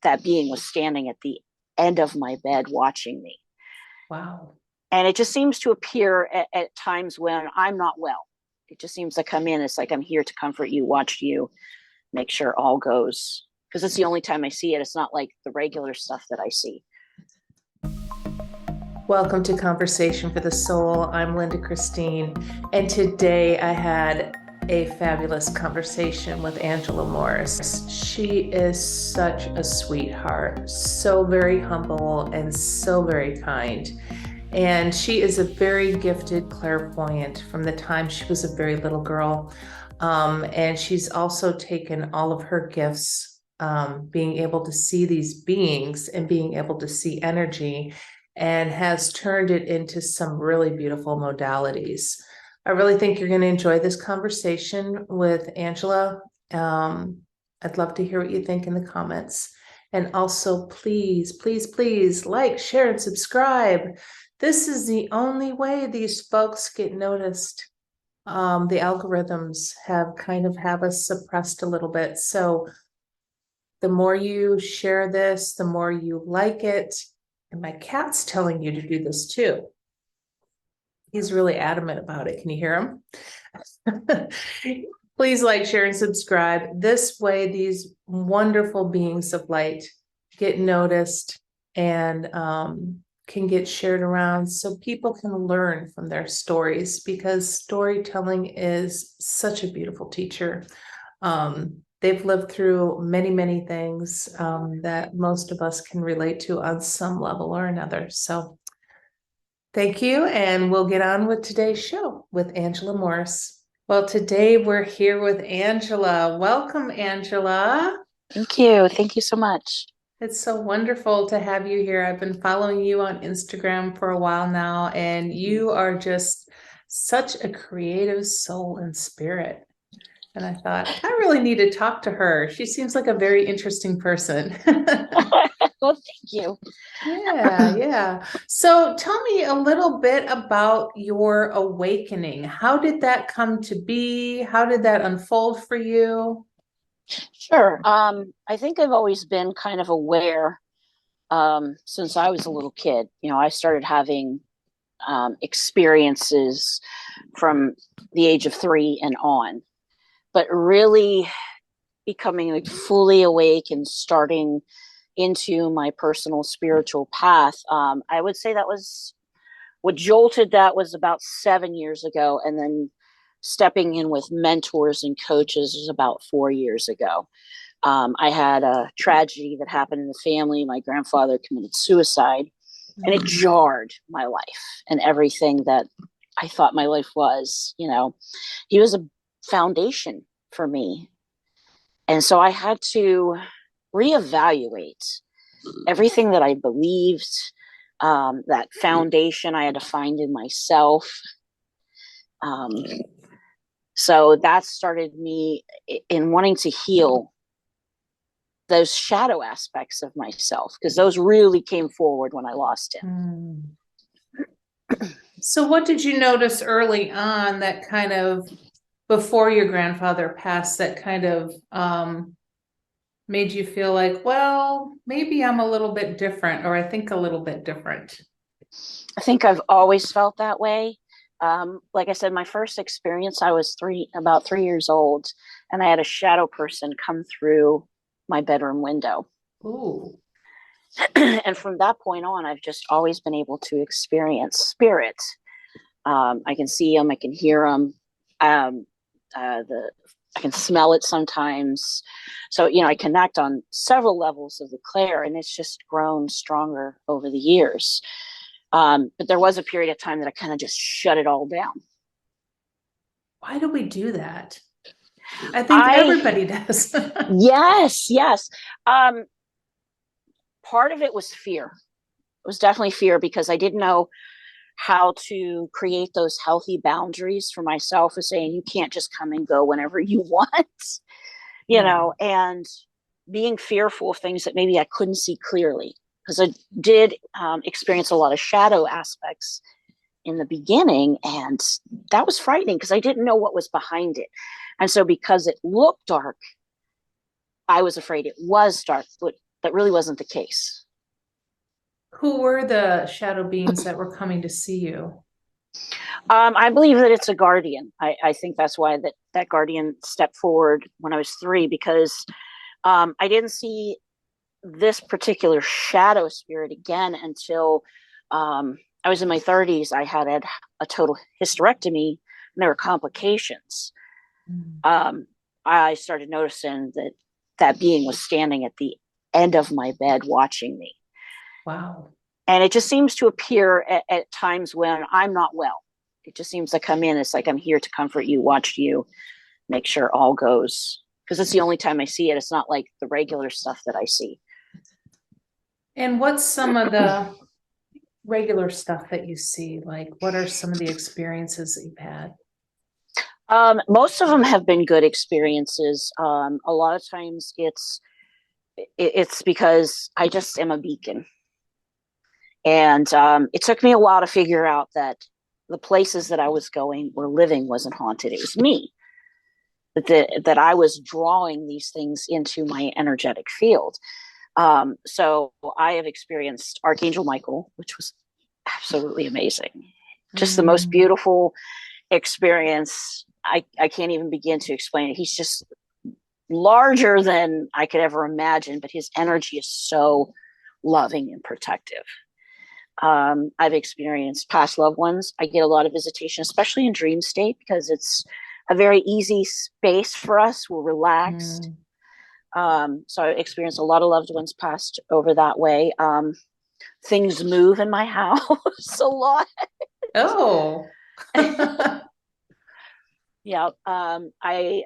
that being was standing at the end of my bed watching me. Wow. And it just seems to appear at times when I'm not well. It just seems to come in. It's like, I'm here to comfort you, watch you, make sure all goes. Because it's the only time I see it. It's not like the regular stuff that I see. Welcome to Conversation for the Soul. I'm Linda Christine, and today I had a fabulous conversation with Angela Morris. She is such a sweetheart, so very humble and so very kind. And she is a very gifted clairvoyant from the time she was a very little girl. And she's also taken all of her gifts, being able to see these beings and being able to see energy, and has turned it into some really beautiful modalities. I really think you're going to enjoy this conversation with Angela. I'd love to hear what you think in the comments. And also, please, please, please like, share, and subscribe. This is the only way these folks get noticed. The algorithms have us suppressed a little bit. So the more you share this, the more you like it. And my cat's telling you to do this too. He's really adamant about it. Can you hear him? Please like, share, and subscribe. This way, these wonderful beings of light get noticed and can get shared around so people can learn from their stories, because storytelling is such a beautiful teacher. They've lived through many, many things that most of us can relate to on some level or another. So thank you. And we'll get on with today's show with Angela Morris. Well, today we're here with Angela. Welcome, Angela. Thank you. Thank you so much. It's so wonderful to have you here. I've been following you on Instagram for a while now, and you are just such a creative soul and spirit. And I thought, I really need to talk to her. She seems like a very interesting person. Well, thank you. Yeah. So tell me a little bit about your awakening. How did that come to be? How did that unfold for you? Sure. I think I've always been kind of aware since I was a little kid. I started having experiences from the age of 3 and on, but really becoming like fully awake and starting into my personal spiritual path. I would say that was what jolted that was about 7 years ago. And then stepping in with mentors and coaches was about 4 years ago. I had a tragedy that happened in the family. My grandfather committed suicide, and it jarred my life and everything that I thought my life was. He was a foundation for me. And so I had to reevaluate everything that I believed, that foundation I had to find in myself. So that started me in wanting to heal those shadow aspects of myself, because those really came forward when I lost him. So what did you notice early on that kind of, before your grandfather passed, that kind of made you feel like, well, maybe I'm a little bit different, or I think a little bit different? I think I've always felt that way. Like I said, my first experience, I was about 3 years old, and I had a shadow person come through my bedroom window. Ooh. And from that point on, I've just always been able to experience spirit. I can see them, I can hear them. I can smell it sometimes. So, I connect on several levels of the clair, and it's just grown stronger over the years. But there was a period of time that I kind of just shut it all down. Why do we do that? I think everybody does. Yes. Part of it was fear. It was definitely fear, because I didn't know how to create those healthy boundaries for myself of saying, you can't just come and go whenever you want, and being fearful of things that maybe I couldn't see clearly, because I did experience a lot of shadow aspects in the beginning, and that was frightening because I didn't know what was behind it. And so because it looked dark, I was afraid it was dark, but that really wasn't the case. Who were the shadow beings that were coming to see you? I believe that it's a guardian. I think that's why that guardian stepped forward when I was 3, because I didn't see this particular shadow spirit again until I was in my 30s. I had a total hysterectomy, and there were complications. Mm. Um, I started noticing that being was standing at the end of my bed watching me. Wow. And it just seems to appear at times when I'm not well. It just seems to come in. It's like, I'm here to comfort you, watch you, make sure all goes. Because it's the only time I see it. It's not like the regular stuff that I see. And what's some of the regular stuff that you see? Like, what are some of the experiences that you've had? Most of them have been good experiences. A lot of times it's because I just am a beacon. And it took me a while to figure out that the places that I was going or living wasn't haunted. It was me. That I was drawing these things into my energetic field. So I have experienced Archangel Michael, which was absolutely amazing. Just the most Mm. beautiful experience. I can't even begin to explain it. He's just larger than I could ever imagine, but his energy is so loving and protective. I've experienced past loved ones. I get a lot of visitation, especially in dream state, because it's a very easy space for us. We're relaxed. Mm. So I experienced a lot of loved ones passed over that way. Things move in my house a lot. Oh. Yeah. I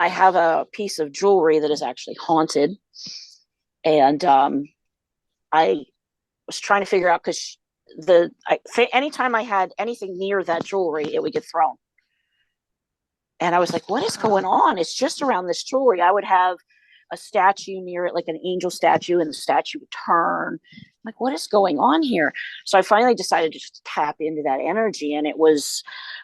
have a piece of jewelry that is actually haunted, and I was trying to figure out, because anytime I had anything near that jewelry, it would get thrown. And I was like, what is going on? It's just around this jewelry. I would have a statue near it, like an angel statue, and the statue would turn. I'm like, what is going on here? So I finally decided to just tap into that energy. And it was,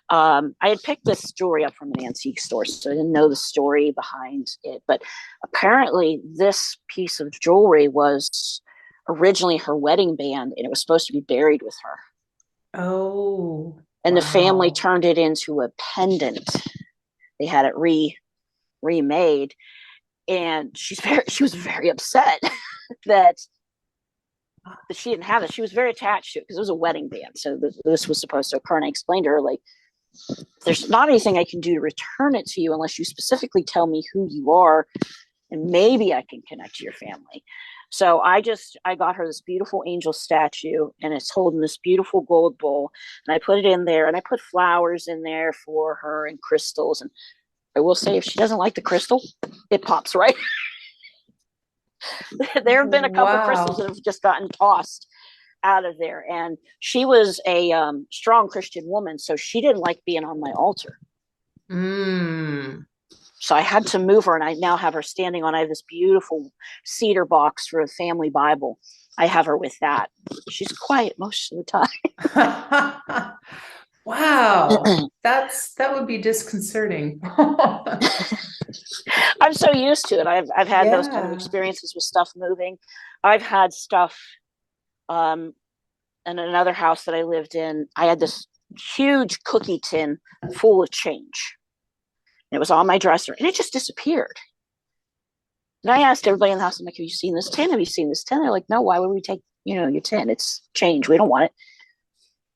I had picked this jewelry up from an antique store, so I didn't know the story behind it. But apparently, this piece of jewelry was originally her wedding band, and it was supposed to be buried with her. Oh, And the family wow. turned it into a pendant. They had it remade, and she was very upset that she didn't have it. She was very attached to it because it was a wedding band. So this was supposed to occur. And I explained to her, like, there's not anything I can do to return it to you unless you specifically tell me who you are, and maybe I can connect to your family. So I got her this beautiful angel statue, and it's holding this beautiful gold bowl. And I put it in there, and I put flowers in there for her and crystals. And I will say, if she doesn't like the crystal, it pops right. There have been a couple crystals that Wow. have just gotten tossed out of there. And she was a strong Christian woman, so she didn't like being on my altar. Mm. So I had to move her, and I now have her standing on. I have this beautiful cedar box for a family Bible. I have her with that. She's quiet most of the Wow. time. That would be disconcerting. I'm so used to it. I've had those kind of Yeah. experiences with stuff moving. I've had stuff um, in another house that I lived in. I had this huge cookie tin full of change. And it was on my dresser, and it just disappeared. And I asked everybody in the house, I'm like, have you seen this tin? Have you seen this tin? They're like, no, why would we take, your tin? It's change. We don't want it.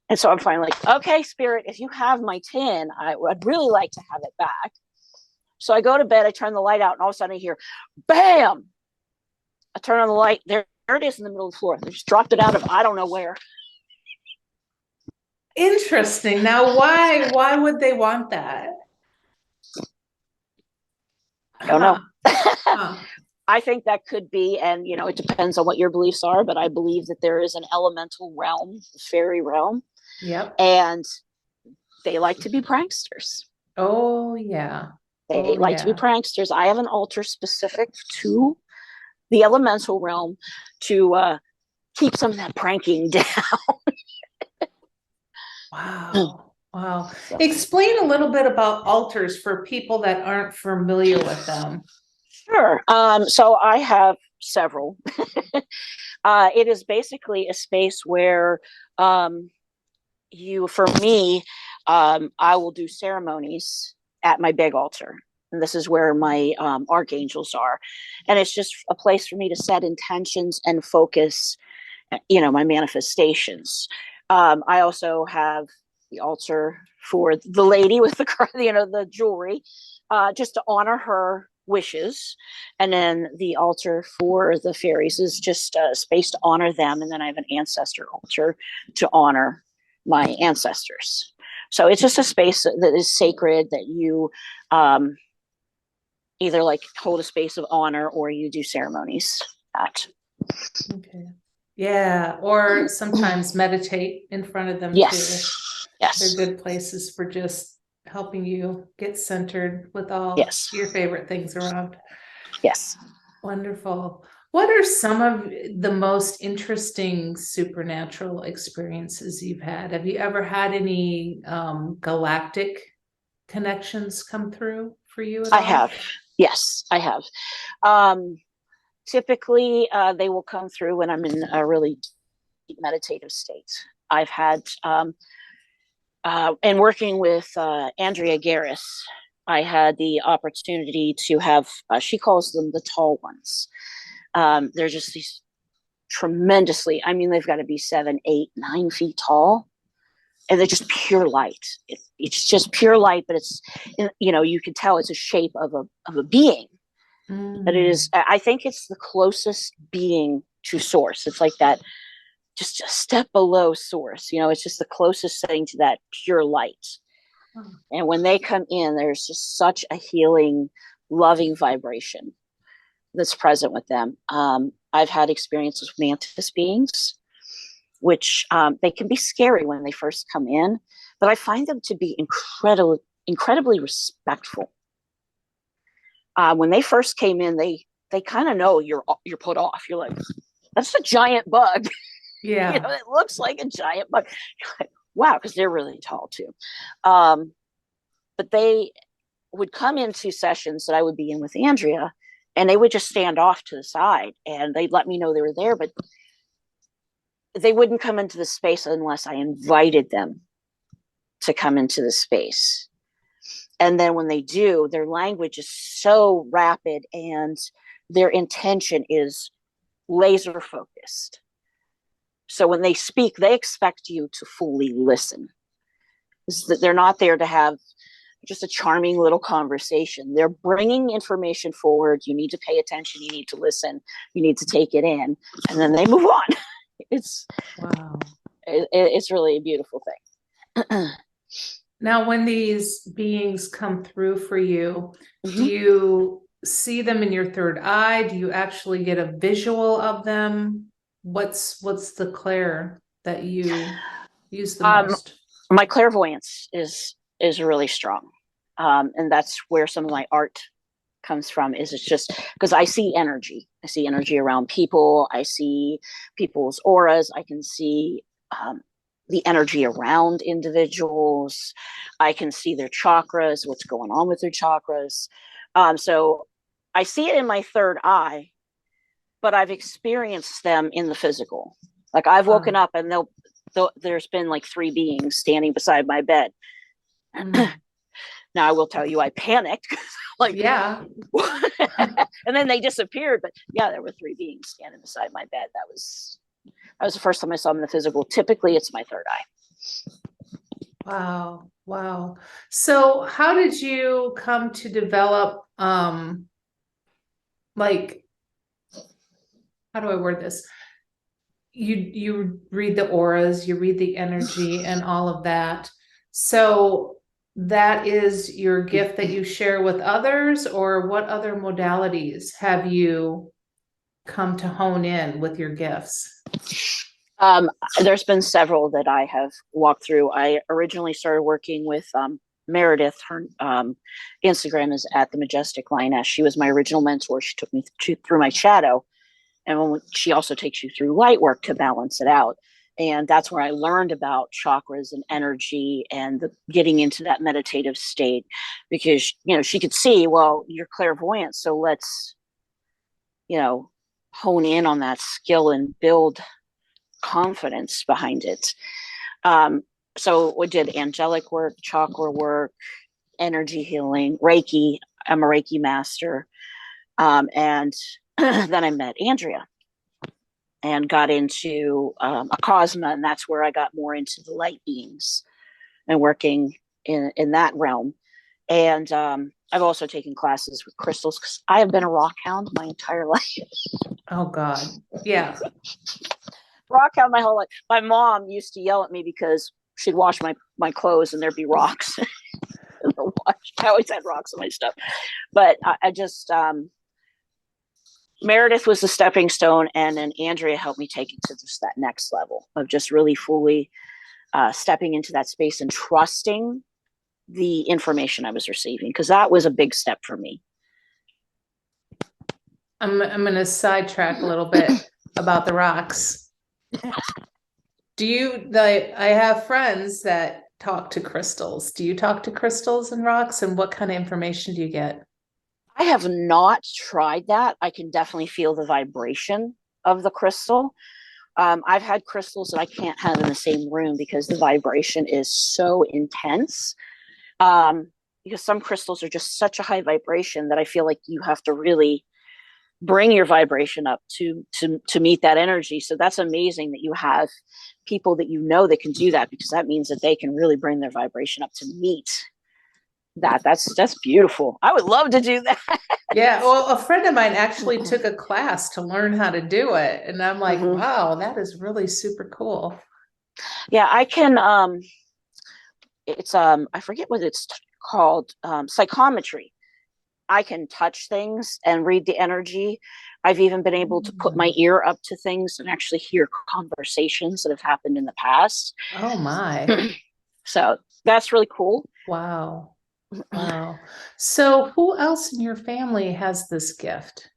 And so I'm finally like, okay, spirit, if you have my tin, I'd really like to have it back. So I go to bed, I turn the light out, and all of a sudden I hear, bam! I turn on the light. There it is in the middle of the floor. They just dropped it out of I don't know where. Interesting. Now, why would they want that? I don't know. Huh. Huh. I think that could be, and it depends on what your beliefs are, but I believe that there is an elemental realm, the fairy realm, Yep. and they like to be pranksters. Oh, yeah. They Oh, like to be yeah. pranksters. I have an altar specific to the elemental realm to keep some of that pranking down. Wow. Wow. So, Explain a little bit about altars for people that aren't familiar with them. Sure. So I have several. It is basically a space where um, for me, I will do ceremonies at my big altar. And this is where my archangels are. And it's just a place for me to set intentions and focus, my manifestations. I also have the altar for the lady with the jewelry, just to honor her wishes. And then the altar for the fairies is just a space to honor them. And then I have an ancestor altar to honor my ancestors. So it's just a space that is sacred, that you either like hold a space of honor or you do ceremonies at. Okay. Yeah, or sometimes meditate in front of them too. Yes. Yes. They're good places for just helping you get centered with all Yes. your favorite things around. Yes. Wonderful. What are some of the most interesting supernatural experiences you've had? Have you ever had any galactic connections come through for you at all? I have. Yes, I have. Typically, they will come through when I'm in a really deep meditative state. I've had, and working with Andrea Garris, I had the opportunity to have, she calls them the tall ones. They're just these tremendously, I mean, they've got to be 7, 8, 9 feet tall. And they're just pure light. It's just pure light, but it's, you can tell it's a shape of a being. But it is, I think it's the closest being to source. It's like that, just a step below source. It's just the closest thing to that pure light. And when they come in, there's just such a healing, loving vibration that's present with them. I've had experiences with mantis beings, which they can be scary when they first come in, but I find them to be incredibly respectful. When they first came in, they kind of know you're put off. You're like, that's a giant bug. Yeah. It looks like a giant bug. You're like, wow, because they're really tall too. But they would come into sessions that I would be in with Andrea, and they would just stand off to the side, and they'd let me know they were there, but they wouldn't come into the space unless I invited them to come into the space. And then when they do, their language is so rapid and their intention is laser focused. So when they speak, they expect you to fully listen. They're not there to have just a charming little conversation. They're bringing information forward. You need to pay attention. You need to listen. You need to take it in, and then they move on. It's wow. It's really a beautiful thing. Now, when these beings come through for you, do you see them in your third eye? Do you actually get a visual of them? What's the clair that you use the most? My clairvoyance is really strong, and that's where some of my art comes from. It's just because I see energy. I see energy around people. I see people's auras. I can see the energy around individuals. I can see their chakras, what's going on with their chakras. So I see it in my third eye, but I've experienced them in the physical. Like I've woken up and there's been like 3 beings standing beside my bed. Now I will tell you, I panicked. Like, yeah. And then they disappeared. But yeah, there were 3 beings standing beside my bed. That was the first time I saw them in the physical. Typically, it's my third eye. Wow. Wow. So how did you come to develop, like, how do I word this? You read the auras, you read the energy and all of that. So that is your gift that you share with others, or what other modalities have you come to hone in with your gifts? There's been several that I have walked through. I originally started working with Meredith. Her Instagram is at the Majestic Lioness. She was my original mentor. She took me through my shadow. And she also takes you through light work to balance it out. And that's where I learned about chakras and energy and getting into that meditative state, because, she could see, well, you're clairvoyant. So let's, hone in on that skill and build confidence behind it. So we did angelic work, chakra work, energy healing, Reiki. I'm a Reiki master. And then I met Andrea and got into Acasma, and that's where I got more into the light beings and working in that realm. And I've also taken classes with crystals, because I have been a rock hound my entire life. Oh God. Yeah. Rock hound my whole life. My mom used to yell at me because she'd wash my clothes and there'd be rocks in the wash. I always had rocks in my stuff. But I just Meredith was the stepping stone, and then Andrea helped me take it to just that next level of just really fully stepping into that space and trusting the information I was receiving, because that was a big step for me. I'm going to sidetrack a little bit about the rocks. I have friends that talk to crystals. Do you talk to crystals and rocks, and what kind of information do you get? I have not tried that. I can definitely feel the vibration of the crystal. I've had crystals that I can't have in the same room because the vibration is so intense. Because some crystals are just such a high vibration that I feel like you have to really bring your vibration up to meet that energy. So that's amazing that you have people that that can do that, because that means that they can really bring their vibration up to meet that. That's beautiful. I would love to do that. Yeah, well, a friend of mine actually took a class to learn how to do it, and I'm like, wow, that is really super cool. Yeah, I can it's I forget what it's called, psychometry. I can touch things and read the energy. I've even been able to put my ear up to things and actually hear conversations that have happened in the past. Oh my. So that's really cool. Wow. Wow. So who else in your family has this gift?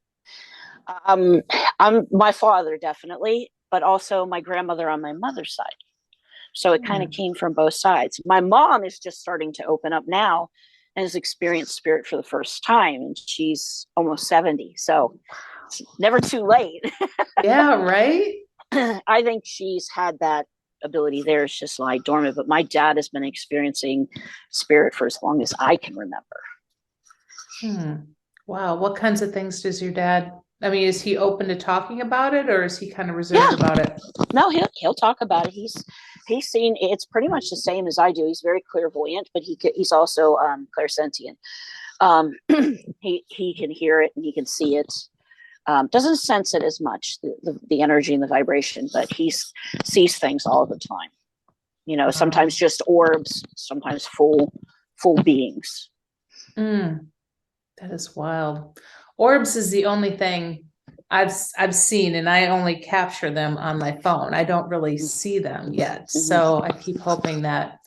Um, I'm my father, definitely, but also my grandmother on my mother's side. So it kind of came from both sides. My mom is just starting to open up now and has experienced spirit for the first time. And she's almost 70. So it's never too late. Yeah, right? I think she's had that ability there. It's just lie dormant. But my dad has been experiencing spirit for as long as I can remember. Wow. What kinds of things does your dad, I mean, is he open to talking about it, or is he kind of reserved about it? No, he'll talk about it. He's seen, it's pretty much the same as I do. He's very clairvoyant, but he's also clairsentient. He can hear it and he can see it. Doesn't sense it as much, the energy and the vibration, but he sees things all the time. Sometimes just orbs, sometimes full beings. That is wild. Orbs is the only thing I've seen, and I only capture them on my phone. I don't really see them yet. So I keep hoping that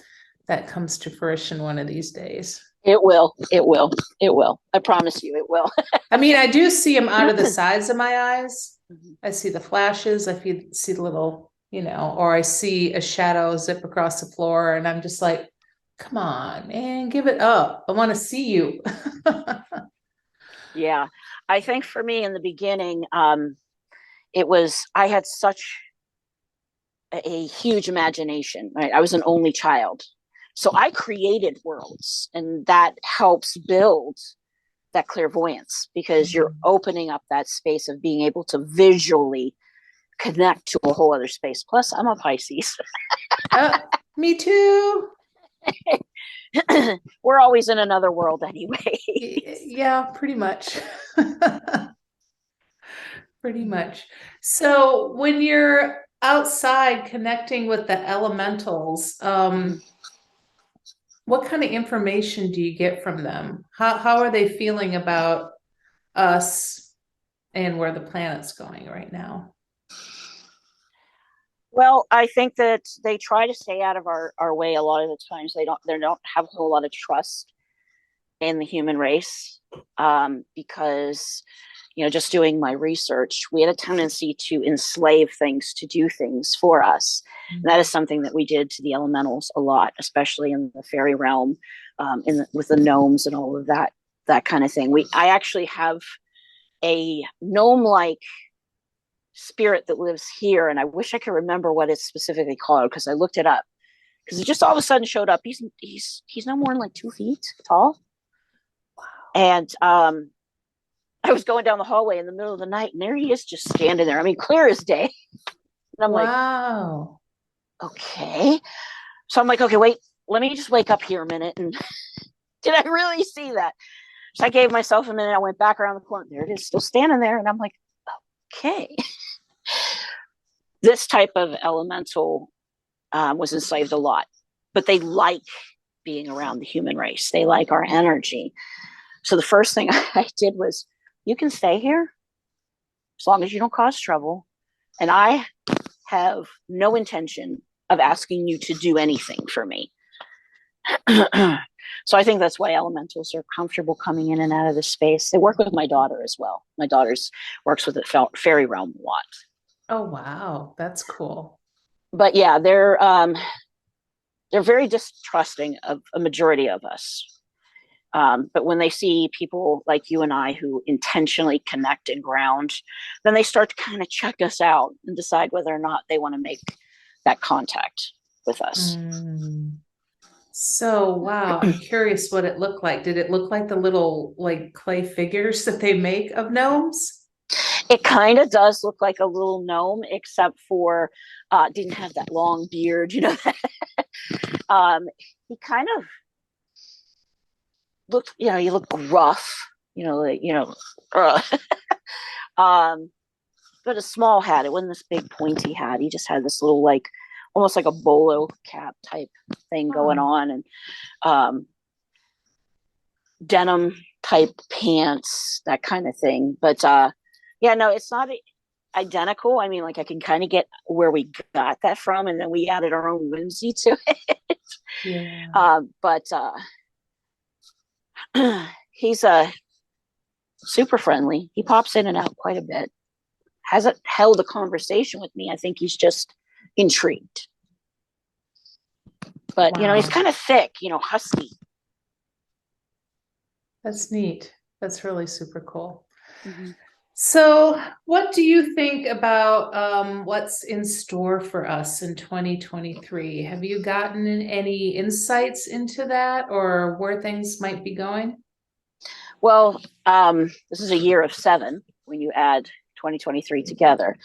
comes to fruition one of these days. It will. It will. It will. I promise you it will. I mean, I do see them out of the sides of my eyes. I see the flashes. I see the little, or I see a shadow zip across the floor, and I'm just like, come on, man, give it up. I want to see you. Yeah. I think for me in the beginning, I had such a huge imagination, right? I was an only child. So I created worlds, and that helps build that clairvoyance, because you're opening up that space of being able to visually connect to a whole other space. Plus, I'm a Pisces. Me too. We're always in another world anyway. Yeah, pretty much. Pretty much. So when you're outside connecting with the elementals, what kind of information do you get from them? How are they feeling about us and where the planet's going right now? Well, I think that they try to stay out of our way a lot of the times. They don't have a whole lot of trust in the human race, because just doing my research, we had a tendency to enslave things to do things for us. And that is something that we did to the elementals a lot, especially in the fairy realm, with the gnomes and all of that kind of thing. I actually have a gnome-like spirit that lives here, and I wish I could remember what it's specifically called because I looked it up. Because it just all of a sudden showed up. He's no more than like 2 feet tall, and I was going down the hallway in the middle of the night, and there he is, just standing there. I mean, clear as day. And I'm wow. like, okay. So I'm like, okay, wait, let me just wake up here a minute. And did I really see that? So I gave myself a minute. I went back around the corner. There it is, still standing there. And I'm like, okay. This type of elemental was enslaved a lot, but they like being around the human race. They like our energy. So the first thing I did was, you can stay here as long as you don't cause trouble. And I have no intention of asking you to do anything for me. So I think that's why elementals are comfortable coming in and out of this space. They work with my daughter as well. My daughter's works with the fairy realm a lot. Oh, wow. That's cool. But yeah, they're very distrusting of a majority of us. But when they see people like you and I who intentionally connect and ground, then they start to kind of check us out and decide whether or not they want to make that contact with us. So, wow, I'm curious what it looked like. Did it look like the little like clay figures that they make of gnomes? It kind of does look like a little gnome, except for didn't have that long beard, he kind of looked, he looked gruff, but a small hat. It wasn't this big pointy hat. He just had this little, like, almost like a bolo cap type thing going on, and denim type pants, that kind of thing. But yeah, no, it's not identical. I mean, like, I can kind of get where we got that from, and then we added our own whimsy to it. Yeah. But he's super friendly. He pops in and out quite a bit. Hasn't held a conversation with me. I think he's just intrigued. But Wow. He's kind of thick, husky. That's neat. That's really super cool. Mm-hmm. So, what do you think about what's in store for us in 2023? Have you gotten any insights into that or where things might be going? Well, this is a year of 7 when you add 2023 together.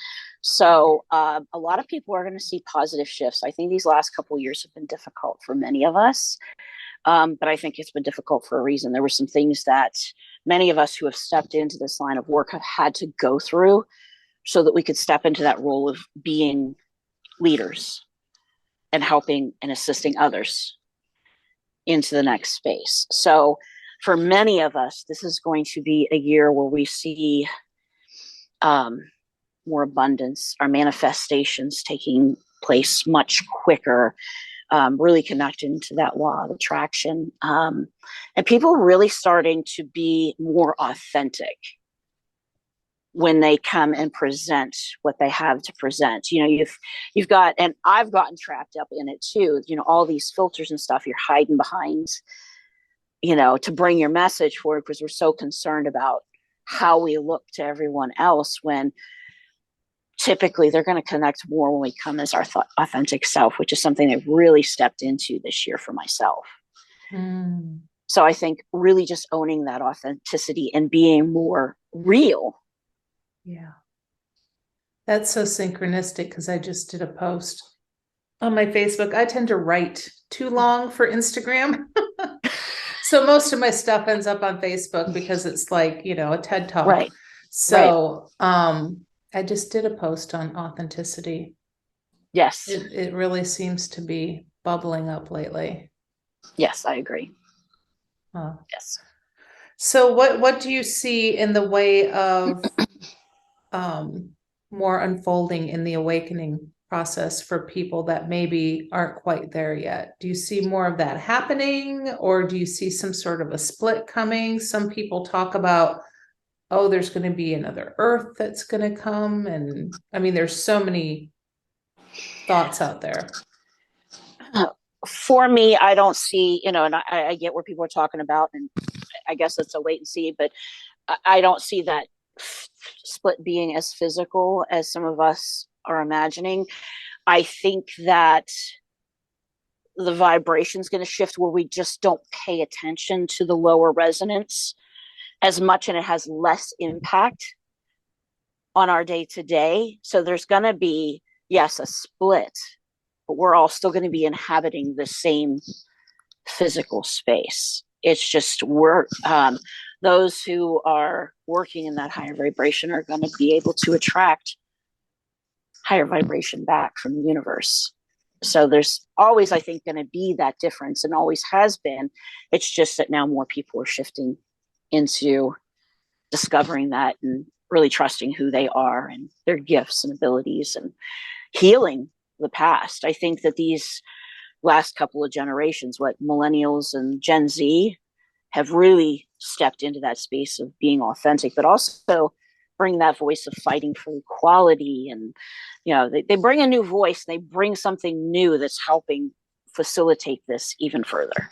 So a lot of people are going to see positive shifts. I think these last couple of years have been difficult for many of us. But I think it's been difficult for a reason. There were some things that many of us who have stepped into this line of work have had to go through so that we could step into that role of being leaders and helping and assisting others into the next space. So for many of us, this is going to be a year where we see more abundance, our manifestations taking place much quicker, really connecting to that law of attraction, and people really starting to be more authentic when they come and present what they have to present. You've got, and I've gotten trapped up in it too, all these filters and stuff you're hiding behind, to bring your message forward, because we're so concerned about how we look to everyone else, when typically they're going to connect more when we come as our authentic self, which is something I've really stepped into this year for myself. So I think really just owning that authenticity and being more real. Yeah. That's so synchronistic, because I just did a post on my Facebook. I tend to write too long for Instagram. So most of my stuff ends up on Facebook because it's like, a TED Talk. Right. So I just did a post on authenticity. Yes. It really seems to be bubbling up lately. Yes, I agree. Yes. So what do you see in the way of more unfolding in the awakening process for people that maybe aren't quite there yet? Do you see more of that happening, or do you see some sort of a split coming? Some people talk about oh, there's going to be another Earth that's going to come. And I mean, there's so many thoughts out there. For me, I don't see, and I get where people are talking about, and I guess it's a wait and see, but I don't see that split being as physical as some of us are imagining. I think that the vibration is going to shift where we just don't pay attention to the lower resonance as much, and it has less impact on our day to day. So there's going to be, yes, a split, but we're all still going to be inhabiting the same physical space. It's just those who are working in that higher vibration are going to be able to attract higher vibration back from the universe. So there's always, I think, going to be that difference, and always has been. It's just that now more people are shifting into discovering that and really trusting who they are and their gifts and abilities and healing the past. I think that these last couple of generations, what millennials and Gen Z, have really stepped into that space of being authentic, but also bring that voice of fighting for equality. And, they bring a new voice, they bring something new that's helping facilitate this even further,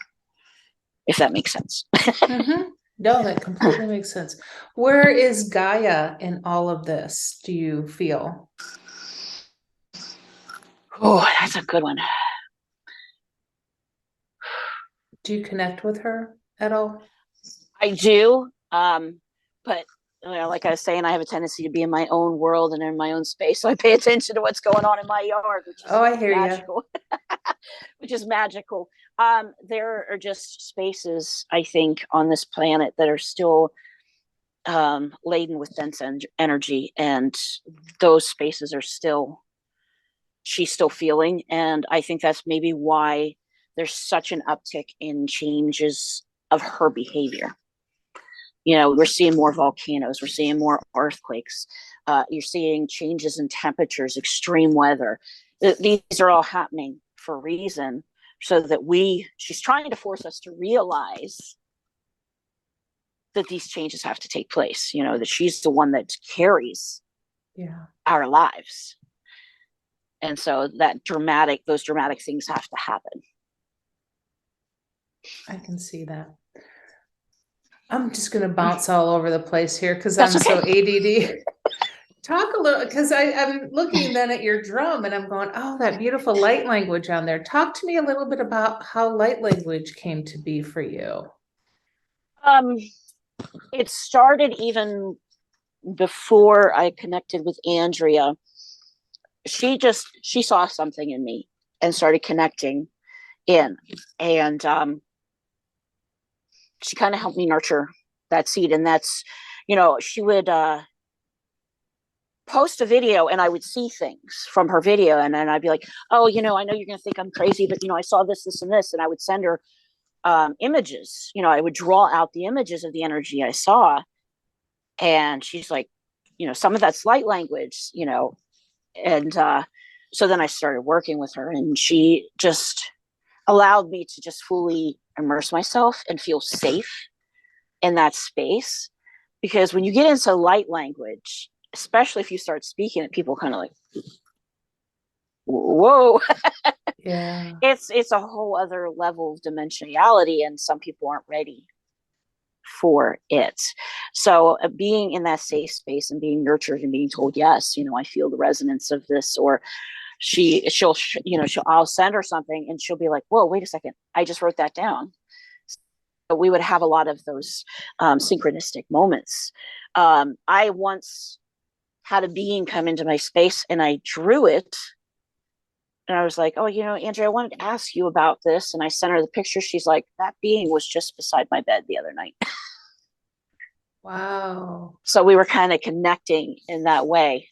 if that makes sense. Mm-hmm. No, that completely makes sense. Where is Gaia in all of this, do you feel? Oh, that's a good one. Do you connect with her at all? I do. But like I was saying, I have a tendency to be in my own world and in my own space. So I pay attention to what's going on in my yard, which is Oh, I hear you. magical. Which is magical. There are just spaces, I think, on this planet that are still laden with dense energy, and those spaces are still, she's still feeling. And I think that's maybe why there's such an uptick in changes of her behavior. We're seeing more volcanoes, we're seeing more earthquakes, you're seeing changes in temperatures, extreme weather. These are all happening for a reason, so that she's trying to force us to realize that these changes have to take place, that she's the one that carries our lives. And so those dramatic things have to happen. I can see that. I'm just going to bounce all over the place here because That's I'm so okay. ADD. Talk a little, because I'm looking then at your drum and I'm going, oh, that beautiful light language on there. Talk to me a little bit about how light language came to be for you. It started even before I connected with Andrea. She saw something in me and started connecting in, and she kind of helped me nurture that seed. And that's, she would post a video and I would see things from her video, and then I'd be like, oh, I know you're gonna think I'm crazy, but I saw this and this. And I would send her images. I would draw out the images of the energy I saw, and she's like, some of that's light language, and so then I started working with her, and she just allowed me to just fully immerse myself and feel safe in that space. Because when you get into light language, especially if you start speaking it, people kind of like, whoa. Yeah. It's a whole other level of dimensionality, and some people aren't ready for it. So being in that safe space and being nurtured and being told, yes, I feel the resonance of this, or I'll send her something and she'll be like, whoa, wait a second, I just wrote that down. So we would have a lot of those synchronistic moments. I once had a being come into my space and I drew it. And I was like, oh, Andrea, I wanted to ask you about this. And I sent her the picture. She's like, that being was just beside my bed the other night. Wow. So we were kind of connecting in that way.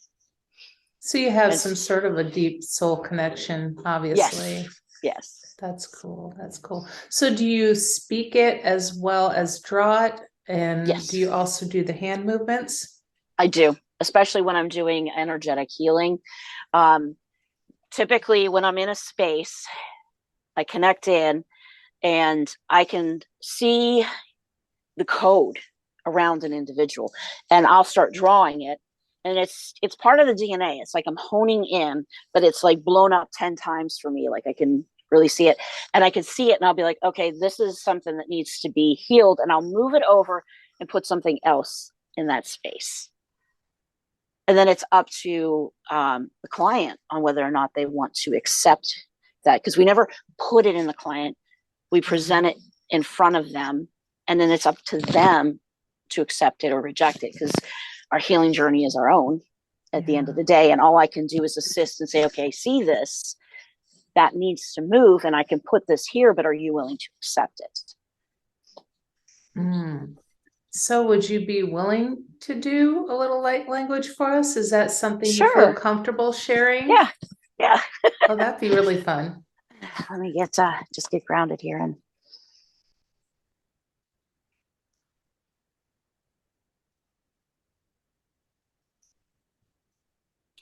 So you have some sort of a deep soul connection, obviously. Yes. That's cool. That's cool. So do you speak it as well as draw it? And yes. Do you also do the hand movements? I do, especially when I'm doing energetic healing. Typically when I'm in a space, I connect in and I can see the code around an individual, and I'll start drawing it. And it's part of the DNA. It's like I'm honing in, but it's like blown up 10 times for me. Like I can really see it, and I can see it, and I'll be like, okay, this is something that needs to be healed, and I'll move it over and put something else in that space. And then it's up to the client on whether or not they want to accept that, because we never put it in the client. We present it in front of them, and then it's up to them to accept it or reject it, because our healing journey is our own at the end of the day. And all I can do is assist and say, okay, see this, that needs to move, and I can put this here, but are you willing to accept it? So would you be willing to do a little light language for us? Is that something Sure. you feel comfortable sharing? Yeah. Oh, that'd be really fun. Let me just get grounded here. And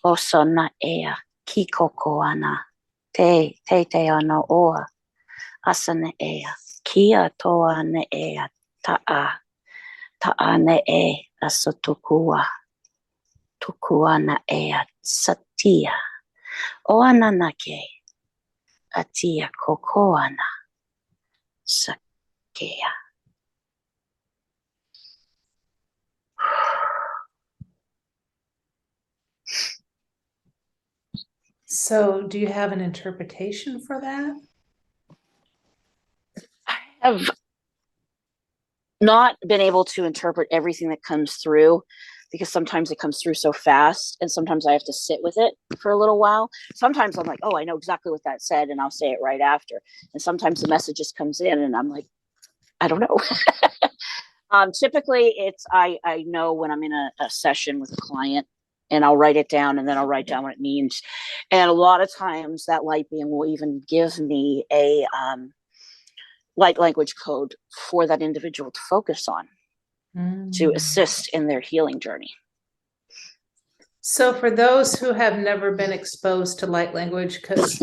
Osona ea kikoko ana te ana oa asana ea kia toa ne ea ta'a ne e asotukua tukua na ea satia oana na ke atia kokoana sakea. So do you have an interpretation for that? I have not been able to interpret everything that comes through, because sometimes it comes through so fast, and sometimes I have to sit with it for a little while. Sometimes I'm like, oh, I know exactly what that said, and I'll say it right after. And sometimes the message just comes in and I'm like, I don't know. Typically it's, I know when I'm in a session with a client, and I'll write it down, and then I'll write down what it means. And a lot of times that light being will even give me a light language code for that individual to focus on, to assist in their healing journey. So for those who have never been exposed to light language, because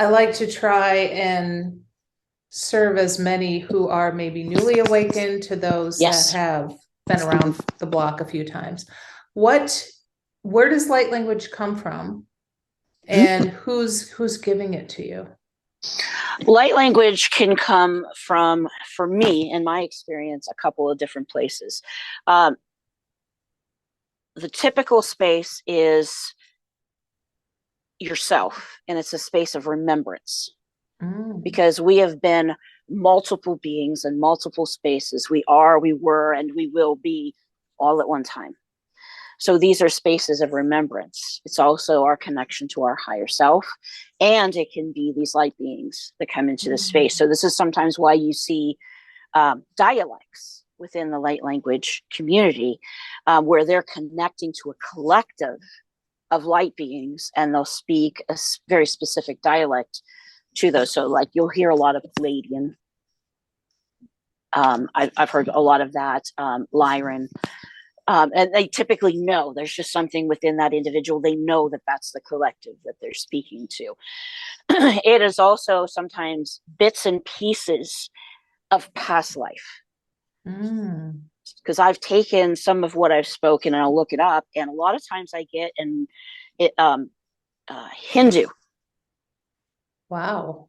I like to try and serve as many who are maybe newly awakened to those that have been around the block a few times. Where does light language come from, and who's giving it to you? Light language can come from, for me, in my experience, a couple of different places. The typical space is yourself, and it's a space of remembrance, because we have been multiple beings in multiple spaces. We are, we were, and we will be all at one time. So these are spaces of remembrance. It's also our connection to our higher self, and it can be these light beings that come into the space. So this is sometimes why you see dialects within the light language community, where they're connecting to a collective of light beings, and they'll speak a very specific dialect to those. So like you'll hear a lot of Palladian. I've heard a lot of that, Lyran. And they typically know, there's just something within that individual. They know that that's the collective that they're speaking to. It is also sometimes bits and pieces of past life. Because I've taken some of what I've spoken and I'll look it up, and a lot of times I get Hindu. Wow.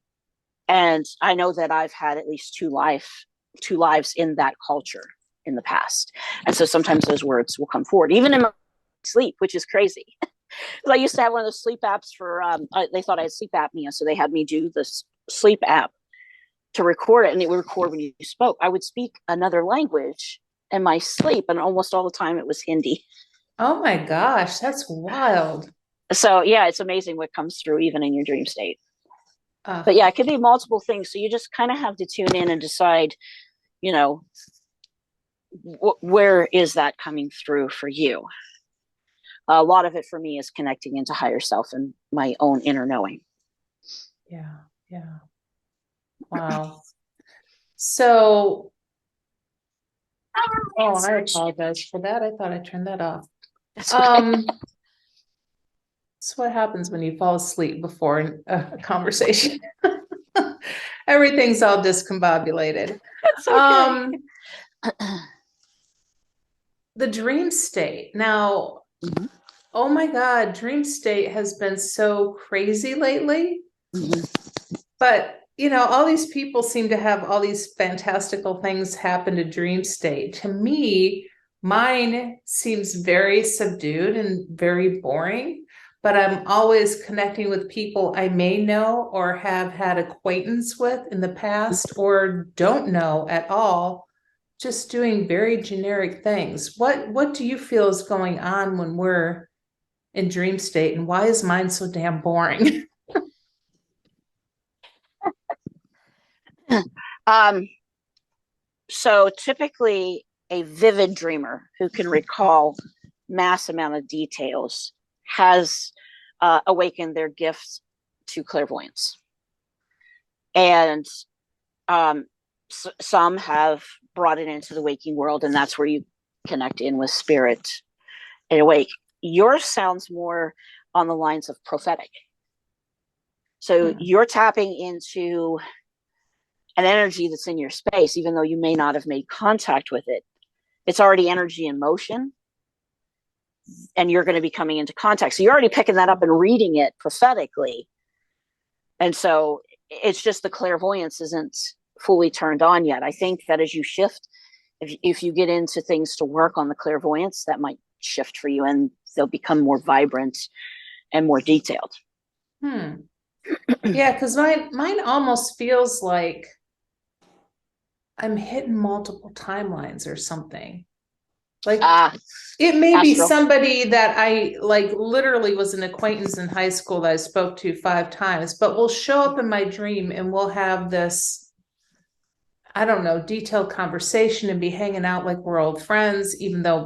And I know that I've had at least two lives in that culture in the past. And so sometimes those words will come forward, even in my sleep, which is crazy. I used to have one of those sleep apps for, they thought I had sleep apnea. So they had me do this sleep app to record it, and it would record when you spoke. I would speak another language in my sleep, and almost all the time it was Hindi. Oh my gosh, that's wild. So yeah, it's amazing what comes through even in your dream state. But yeah, it could be multiple things. So you just kind of have to tune in and decide, where is that coming through for you? A lot of it for me is connecting into higher self and my own inner knowing. Yeah. Wow. So, I apologize for that. I thought I turned that off. That's okay. That's what happens when you fall asleep before a conversation. Everything's all discombobulated. That's okay. the dream state. Now, Mhm. oh my God, dream state has been so crazy lately. Mhm. But, all these people seem to have all these fantastical things happen to dream state. To me, mine seems very subdued and very boring, but I'm always connecting with people I may know or have had acquaintance with in the past or don't know at all, just doing very generic things. What do you feel is going on when we're in dream state, and why is mine so damn boring? Um, so typically a vivid dreamer who can recall mass amount of details has awakened their gifts to clairvoyance. And um, some have brought it into the waking world, and that's where you connect in with spirit and awake. Yours sounds more on the lines of prophetic. So Hmm. you're tapping into an energy that's in your space, even though you may not have made contact with it. It's already energy in motion, and you're going to be coming into contact. So you're already picking that up and reading it prophetically. And so it's just the clairvoyance isn't fully turned on yet. I think that as you shift, if you get into things to work on the clairvoyance, that might shift for you and they'll become more vibrant and more detailed. Hmm. Yeah, because mine almost feels like I'm hitting multiple timelines or something. Like Ah, it may be astral. somebody that I like literally was an acquaintance in high school that I spoke to 5 times, but will show up in my dream and we'll have this, I don't know, detailed conversation and be hanging out like we're old friends, even though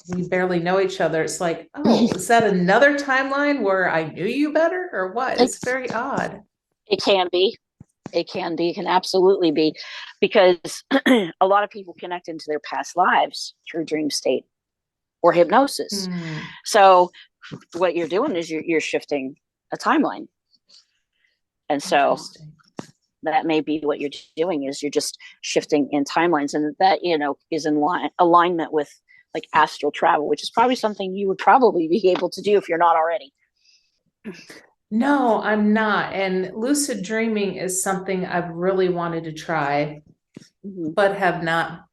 we barely know each other. It's like, oh, is that another timeline where I knew you better or what? It, It's very odd. it can be. It can be. It can absolutely be, because a lot of people connect into their past lives through dream state or hypnosis. Hmm. So what you're doing is you're shifting a timeline, and so Interesting. that may be what you're doing is you're just shifting in timelines, and that is in alignment with like astral travel, which is probably something you would probably be able to do if you're not already. No, I'm not. And lucid dreaming is something I've really wanted to try, Mm-hmm. but have not.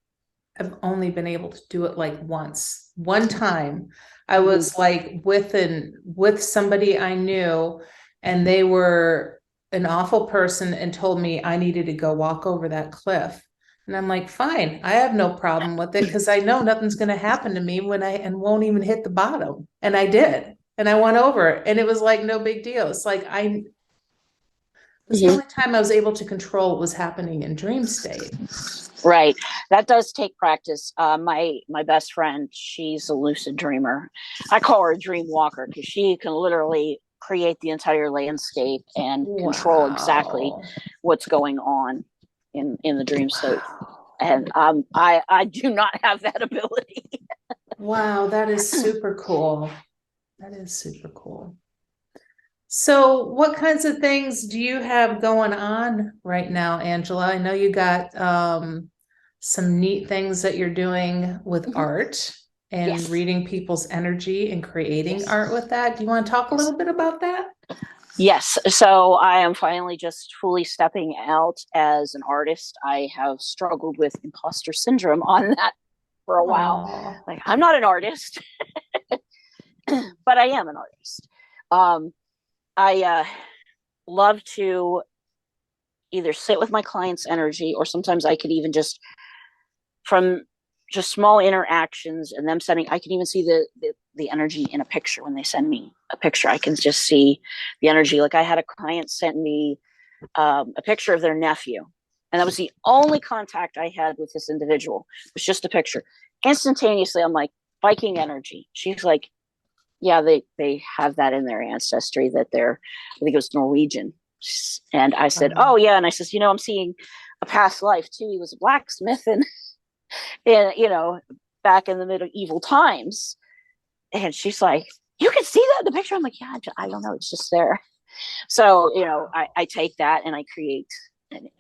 I've only been able to do it like once. One time I Mm-hmm. was like with somebody I knew, and they were an awful person and told me I needed to go walk over that cliff. And I'm like, fine, I have no problem with it because I know nothing's going to happen to me when I and won't even hit the bottom. And I did. And I went over it and it was like no big deal. It's like it was the Mm-hmm. only time I was able to control what was happening in dream state. Right. That does take practice. My best friend, she's a lucid dreamer. I call her a dream walker because she can literally create the entire landscape and control exactly Wow. what's going on in the dream state. Wow. And I do not have that ability. Wow, that is super cool. That is super cool. So, what kinds of things do you have going on right now, Angela? I know you got some neat things that you're doing with Mhm. art and Yes. reading people's energy and creating Yes. art with that. Do you want to talk a Yes. little bit about that? Yes. So I am finally just fully stepping out as an artist. I have struggled with imposter syndrome on that for a while. Oh, Like, I'm not an artist, but I am an artist. Um, I love to either sit with my client's energy, or sometimes I could even just from just small interactions and them sending, I can even see the energy in a picture. When they send me a picture, I can just see the energy. Like, I had a client send me a picture of their nephew, and that was the only contact I had with this individual. It was just a picture. Instantaneously, I'm like, Viking energy. She's like, yeah, they have that in their ancestry, that they're, I think it was Norwegian. And I said, wow. oh yeah. And I says, I'm seeing a past life too. He was a blacksmith, and back in the medieval times. And she's like, you can see that in the picture. I'm like, yeah, I don't know, it's just there. So I take that and I create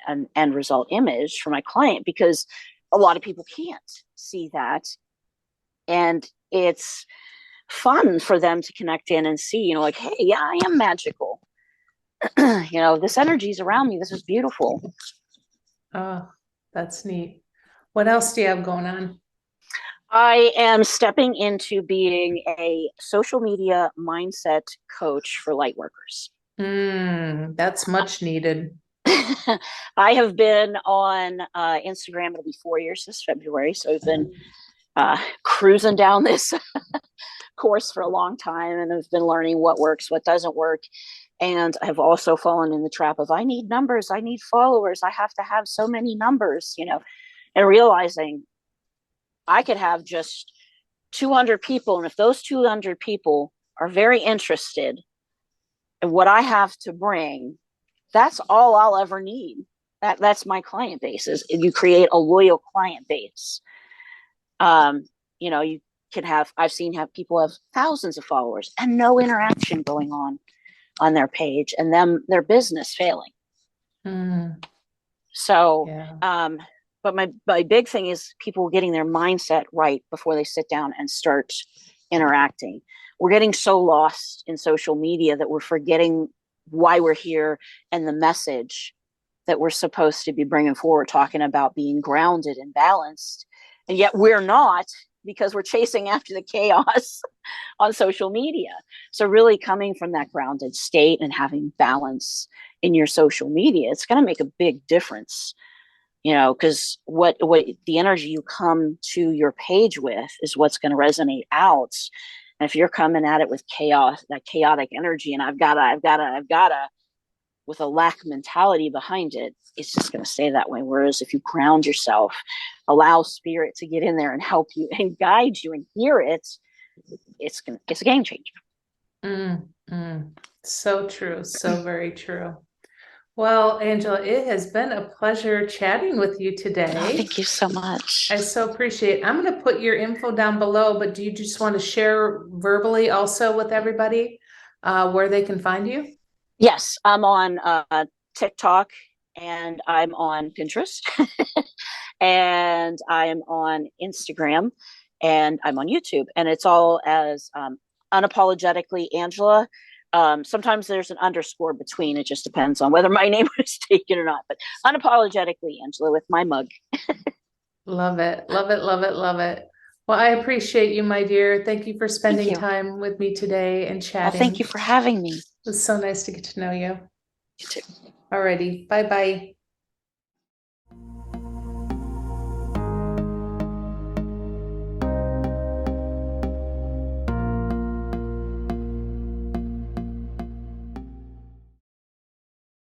an end result image for my client, because a lot of people can't see that And it's fun for them to connect in and see, like, hey, yeah, I am magical. This energy's around me. This is beautiful. Oh, that's neat. What else do you have going on? I am stepping into being a social media mindset coach for light workers. That's much needed. I have been on Instagram. It'll be 4 years this February. So I've been cruising down this course for a long time, and I've been learning what works, what doesn't work. And I've also fallen in the trap of, I need numbers, I need followers, I have to have so many numbers, and realizing I could have just 200 people. And if those 200 people are very interested in what I have to bring, that's all I'll ever need. That's my client base. Is you create a loyal client base. You can have, I've seen people have thousands of followers and no interaction going on their page, and their business failing. So, Yeah. But my big thing is people getting their mindset right before they sit down and start interacting. We're getting so lost in social media that we're forgetting why we're here and the message that we're supposed to be bringing forward, talking about being grounded and balanced. And yet we're not, because we're chasing after the chaos on social media. So really coming from that grounded state and having balance in your social media, it's going to make a big difference. Because what the energy you come to your page with is what's going to resonate out. And if you're coming at it with chaos, that chaotic energy, and I've gotta, with a lack mentality behind it, it's just going to stay that way. Whereas if you ground yourself, allow spirit to get in there and help you and guide you and hear it, it's a game changer. So true. So very true. Well, Angela, it has been a pleasure chatting with you today. Oh, thank you so much. I so appreciate it. I'm going to put your info down below, but do you just want to share verbally also with everybody where they can find you? Yes, I'm on TikTok, and I'm on Pinterest and I'm on Instagram, and I'm on YouTube, and it's all as unapologetically Angela. Sometimes there's an underscore between. It just depends on whether my name was taken or not, but unapologetically Angela with my mug. Love it. Love it. Love it. Love it. Well, I appreciate you, my dear. Thank you for spending time with me today and chatting. Well, thank you for having me. It was so nice to get to know you. You too. Alrighty. Bye-bye.